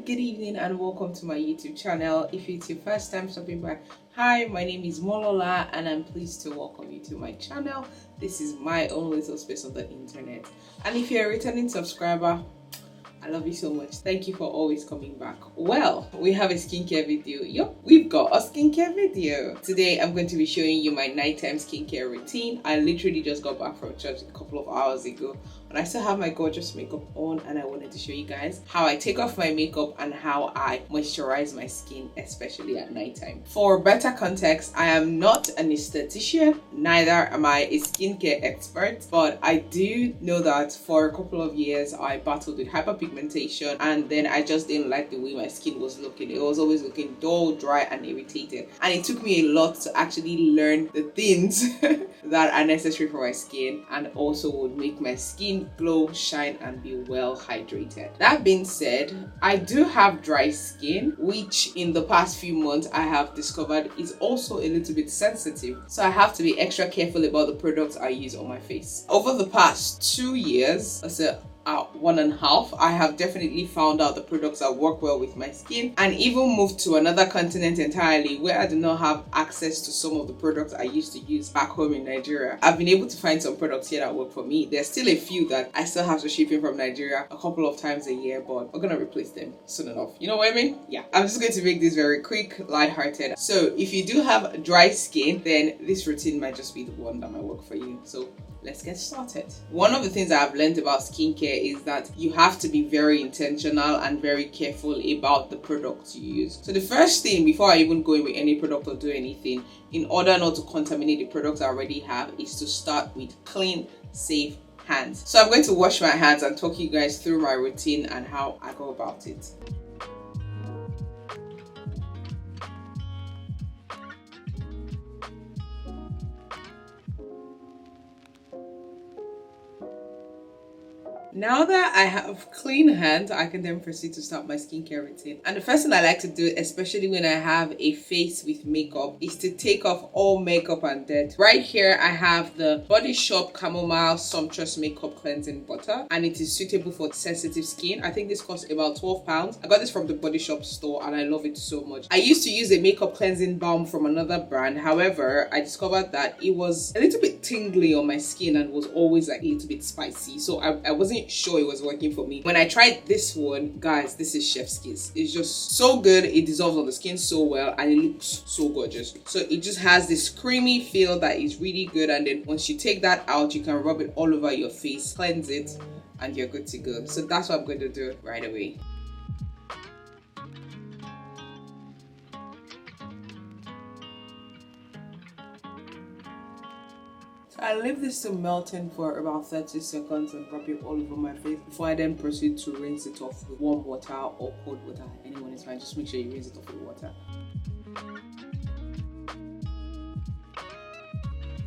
good evening and welcome to my YouTube channel. If it's your first time stopping by, hi, my name is Molola and I'm pleased to welcome you to my channel. This is my own little space on the internet. And if you're a returning subscriber, I love you so much. Thank you for always coming back. Well, we have a skincare video. Yup, we've got a skincare video. Today, I'm going to be showing you my nighttime skincare routine. I literally just got back from church a couple of hours ago. And I still have my gorgeous makeup on, and I wanted to show you guys how I take off my makeup and how I moisturize my skin, especially at nighttime. For better context, I am not an esthetician, neither am I a skincare expert, but I do know that for a couple of years I battled with hyperpigmentation, and then I just didn't like the way my skin was looking. It was always looking dull, dry, and irritated. And it took me a lot to actually learn the things that are necessary for my skin and also would make my skin glow, shine, and be well hydrated. That being said, I do have dry skin, which in the past few months I have discovered is also a little bit sensitive. So I have to be extra careful about the products I use on my face. Over the past 2 years, 1.5, I have definitely found out the products that work well with my skin, and even moved to another continent entirely where I do not have access to some of the products I used to use back home in Nigeria. I've been able to find some products here that work for me. There's still a few that I still have to ship in from Nigeria a couple of times a year, but we're gonna replace them soon enough. You know what I mean? Yeah. I'm just going to make this very quick, light-hearted. So if you do have dry skin, then this routine might just be the one that might work for you. So let's get started. One of the things I've learned about skincare is that you have to be very intentional and very careful about the products you use. So the first thing before I even go in with any product or do anything, in order not to contaminate the products I already have, is to start with clean, safe hands. So I'm going to wash my hands and talk you guys through my routine and how I go about it. Now that I have clean hands, I can then proceed to start my skincare routine. And the first thing I like to do, especially when I have a face with makeup, is to take off all makeup and dirt. Right here, I have the Body Shop Chamomile Sumptuous Makeup Cleansing Butter, and it is suitable for sensitive skin. I think this costs about £12. I got this from the Body Shop store and I love it so much. I used to use a makeup cleansing balm from another brand. However, I discovered that it was a little bit tingly on my skin and was always like a little bit spicy. So I wasn't sure it was working for me. When I tried this one, guys, this is chef's kiss. It's just so good. It dissolves on the skin so well and it looks so gorgeous. So it just has this creamy feel that is really good, and then once you take that out, you can rub it all over your face, cleanse it, and you're good to go. So that's what I'm going to do right away. I leave this to melting for about 30 seconds and rub it all over my face before I then proceed to rinse it off with warm water or cold water. Anyone is fine, just make sure you rinse it off with water.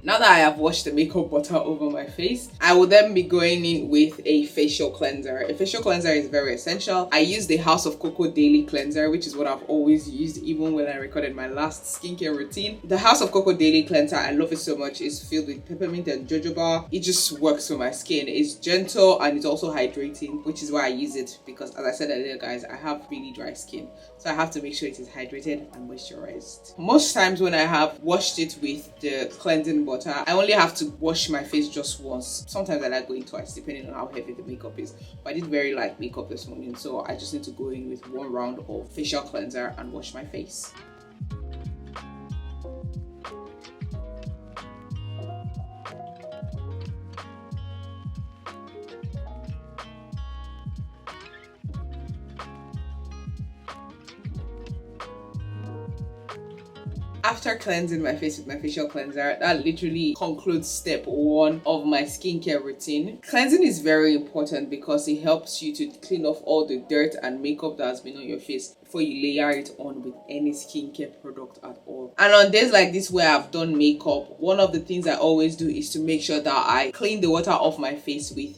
Now that I have washed the makeup butter over my face, I will then be going in with a facial cleanser. A facial cleanser is very essential. I use the House of Cocoa Daily Cleanser, which is what I've always used even when I recorded my last skincare routine. The House of Cocoa Daily Cleanser, I love it so much. It's filled with peppermint and jojoba. It just works for my skin. It's gentle and it's also hydrating, which is why I use it, because as I said earlier, guys, I have really dry skin. So I have to make sure it is hydrated and moisturized. Most times when I have washed it with the cleansing butter, I only have to wash my face just once. Sometimes I like going twice depending on how heavy the makeup is. But I did very light makeup this morning, so I just need to go in with one round of facial cleanser and wash my face. After cleansing my face with my facial cleanser, that literally concludes step 1 of my skincare routine. Cleansing is very important because it helps you to clean off all the dirt and makeup that has been on your face before you layer it on with any skincare product at all. And on days like this where I've done makeup, one of the things I always do is to make sure that I clean the water off my face with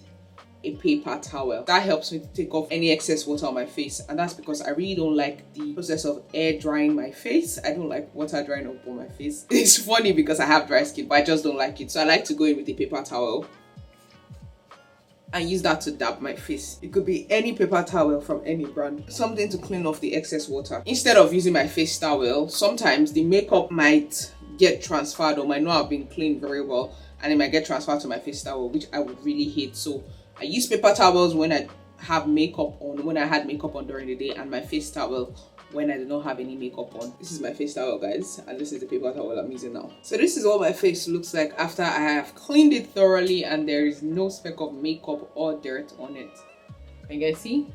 a paper towel. That helps me to take off any excess water on my face, and that's because I really don't like the process of air drying my face. I don't like water drying up on my face. It's funny because I have dry skin, but I just don't like it. So I like to go in with a paper towel and use that to dab my face. It could be any paper towel from any brand, something to clean off the excess water. Instead of using my face towel, sometimes the makeup might get transferred or might not have been cleaned very well, and it might get transferred to my face towel, which I would really hate. So I use paper towels when I have makeup on, when I had makeup on during the day, and my face towel when I do not have any makeup on. This is my face towel, guys, and this is the paper towel I'm using now. So this is what my face looks like after I have cleaned it thoroughly and there is no speck of makeup or dirt on it. Can you guys see?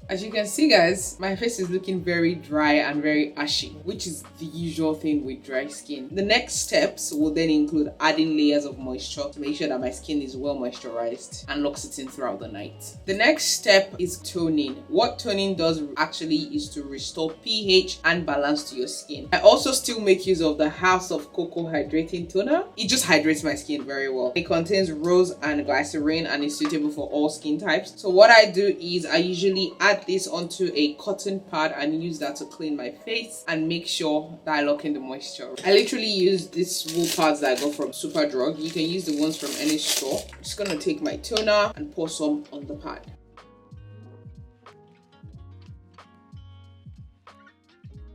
As you can see, guys, my face is looking very dry and very ashy, which is the usual thing with dry skin. The next steps will then include adding layers of moisture to make sure that my skin is well moisturized and locks it in throughout the night. The next step is toning. What toning does actually is to restore pH and balance to your skin. I also still make use of the House of Cocoa Hydrating Toner. It just hydrates my skin very well. It contains rose and glycerin and is suitable for all skin types. So what I do is I usually add this onto a cotton pad and use that to clean my face and make sure that I lock in the moisture. I literally use these wool pads that I got from Superdrug. You can use the ones from any store. I'm just gonna take my toner and pour some on the pad.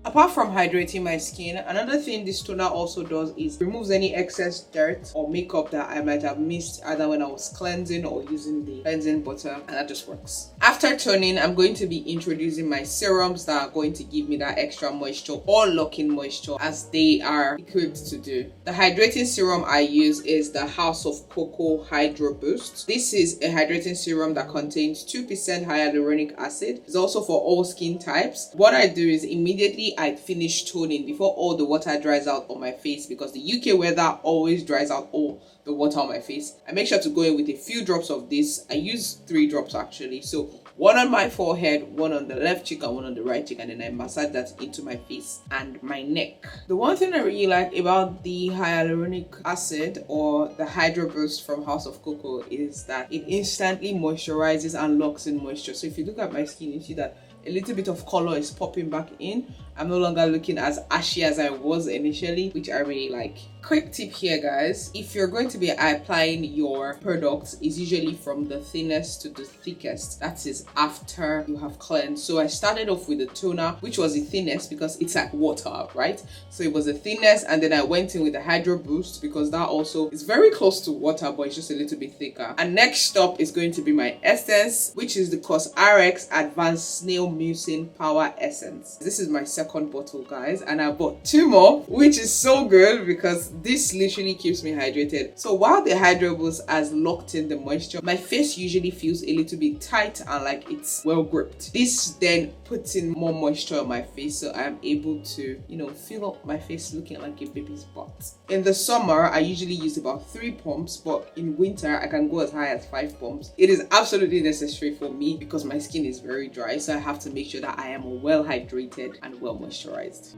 Apart from hydrating my skin, another thing this toner also does is removes any excess dirt or makeup that I might have missed either when I was cleansing or using the cleansing butter, and that just works. After toning, I'm going to be introducing my serums that are going to give me that extra moisture or lock-in moisture as they are equipped to do. The hydrating serum I use is the House of Cocoa Hydro Boost. This is a hydrating serum that contains 2% hyaluronic acid. It's also for all skin types. What I do is immediately I finish toning before all the water dries out on my face, because the UK weather always dries out all the water on my face. I make sure to go in with a few drops of this. I use 3 drops actually. So one on my forehead, one on the left cheek and one on the right cheek, and then I massage that into my face and my neck. The one thing I really like about the hyaluronic acid or the Hydro Boost from House of Cocoa is that it instantly moisturizes and locks in moisture. So if you look at my skin, you see that a little bit of color is popping back in. I'm no longer looking as ashy as I was initially, which I really like. Quick tip here, guys. If you're going to be applying your products, it's usually from the thinnest to the thickest. That is after you have cleansed. So I started off with the toner, which was the thinnest because it's like water, right? So it was the thinnest, and then I went in with the Hydro Boost because that also is very close to water, but it's just a little bit thicker. And next stop is going to be my essence, which is the CosRx Advanced Snail Mucin Power Essence. This is my second bottle, guys, and I bought 2 more, which is so good because this literally keeps me hydrated. So while the Hydro Boost has locked in the moisture, my face usually feels a little bit tight and like it's well gripped. This then puts in more moisture on my face, so I'm able to, you know, feel my face looking like a baby's butt. In the summer, I usually use about 3 pumps, but in winter, I can go as high as 5 pumps. It is absolutely necessary for me because my skin is very dry, so I have to make sure that I am well hydrated and well moisturized.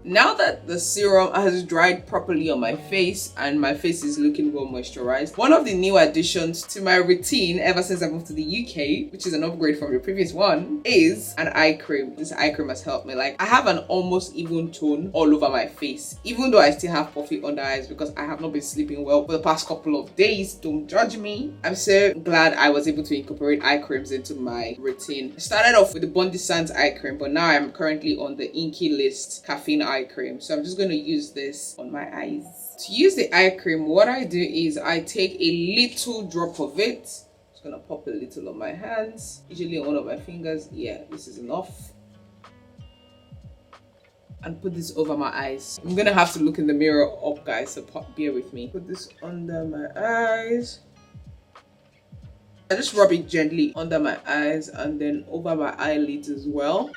Now that the serum has dried properly on my face and my face is looking well moisturized, one of the new additions to my routine ever since I moved to the UK, which is an upgrade from the previous one, is an eye cream. This eye cream has helped me. Like, I have an almost even tone all over my face, even though I still have puffy under eyes because I have not been sleeping well for the past couple of days. Don't judge me. I'm so glad I was able to incorporate eye creams into my routine. I started off with the Bondi Sands eye cream, but now I'm currently on the Inky List caffeine eye cream, so I'm just going to use this on my eyes. To use the eye cream, what I do is I take a little drop of it. Just gonna pop a little on my hands, usually on one of my fingers. Yeah, this is enough, and put this over my eyes. I'm gonna have to look in the mirror up, guys, so bear with me. Put this under my eyes. I just rub it gently under my eyes and then over my eyelids as well.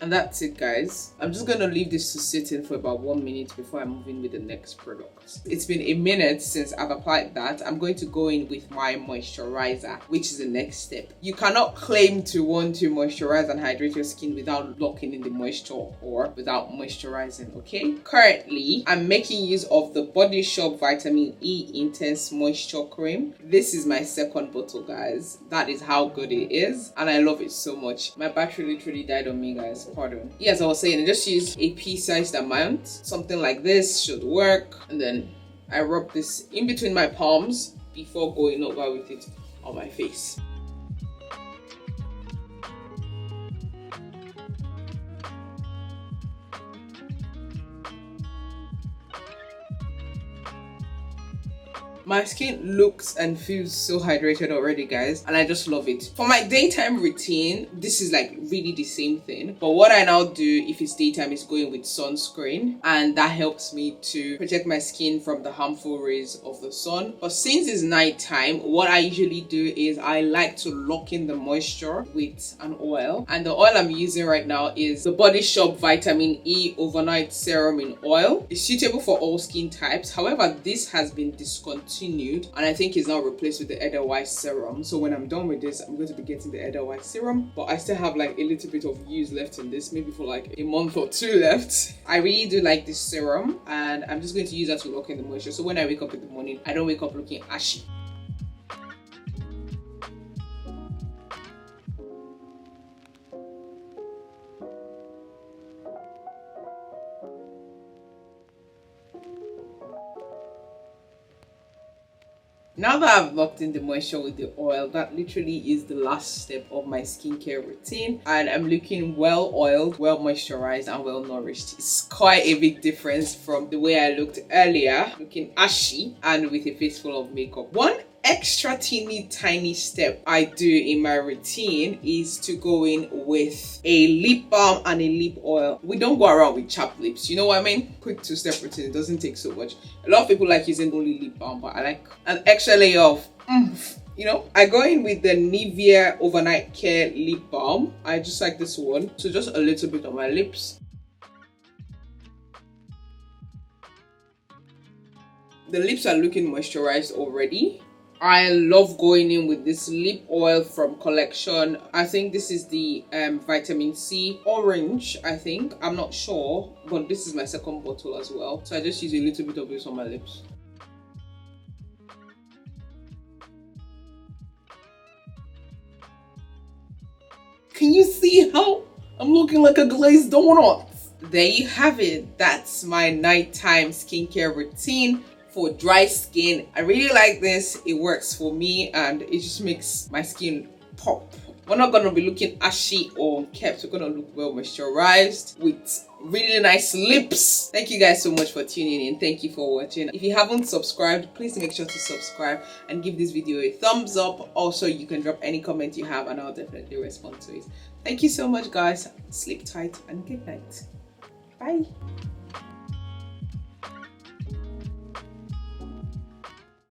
And that's it, guys. I'm just gonna leave this to sit in for about 1 minute before I move in with the next product. product. It's been a minute since I've applied that. I'm going to go in with my moisturizer, which is the next step. You cannot claim to want to moisturize and hydrate your skin without locking in the moisture or without moisturizing, okay? Currently, I'm making use of the Body Shop Vitamin E Intense Moisture Cream. This is my second bottle, guys. That is how good it is, and I love it so much. My battery literally died on me, guys. Pardon. Yes, I was saying, I just use a pea-sized amount. Something like this should work, and then I rub this in between my palms before going over with it on my face. My skin looks and feels so hydrated already, guys, and I just love it. For my daytime routine, this is like really the same thing, but what I now do if it's daytime is going with sunscreen, and that helps me to protect my skin from the harmful rays of the sun. But since it's nighttime, what I usually do is I like to lock in the moisture with an oil, and the oil I'm using right now is the Body Shop Vitamin E Overnight Serum in Oil. It's suitable for all skin types. However, this has been discontinued, and I think is now replaced with the Edelweiss serum. So when I'm done with this, I'm going to be getting the Edelweiss serum, but I still have like a little bit of use left in this, maybe for like a month or two left. I really do like this serum, and I'm just going to use that to lock in the moisture, so when I wake up in the morning, I don't wake up looking ashy. Now that I've locked in the moisture with the oil, that literally is the last step of my skincare routine, and I'm looking well oiled, well moisturized, and well nourished. It's quite a big difference from the way I looked earlier, looking ashy and with a face full of makeup. One extra teeny tiny step I do in my routine is to go in with a lip balm and a lip oil. We don't go around with chapped lips, you know what I mean? Quick two-step routine, it doesn't take so much. A lot of people like using only lip balm, but I like an extra layer of you know. I go in with the Nivea Overnight Care lip balm. I just like this one, so just a little bit on my lips. The lips are looking moisturized already. I love going in with this lip oil from Collection. I think this is the vitamin C orange, I think. I'm not sure, but this is my second bottle as well. So I just use a little bit of this on my lips. Can you see how I'm looking like a glazed donut? There you have it. That's my nighttime skincare routine for dry skin. I really like this. It works for me, and it just makes my skin pop. We're not gonna be looking ashy or kept. We're gonna look well moisturized with really nice lips. Thank you guys so much for tuning in. Thank you for watching. If you haven't subscribed, please make sure to subscribe and give this video a thumbs up. Also, you can drop any comment you have and I'll definitely respond to it. Thank you so much, guys. Sleep tight and good night. Bye.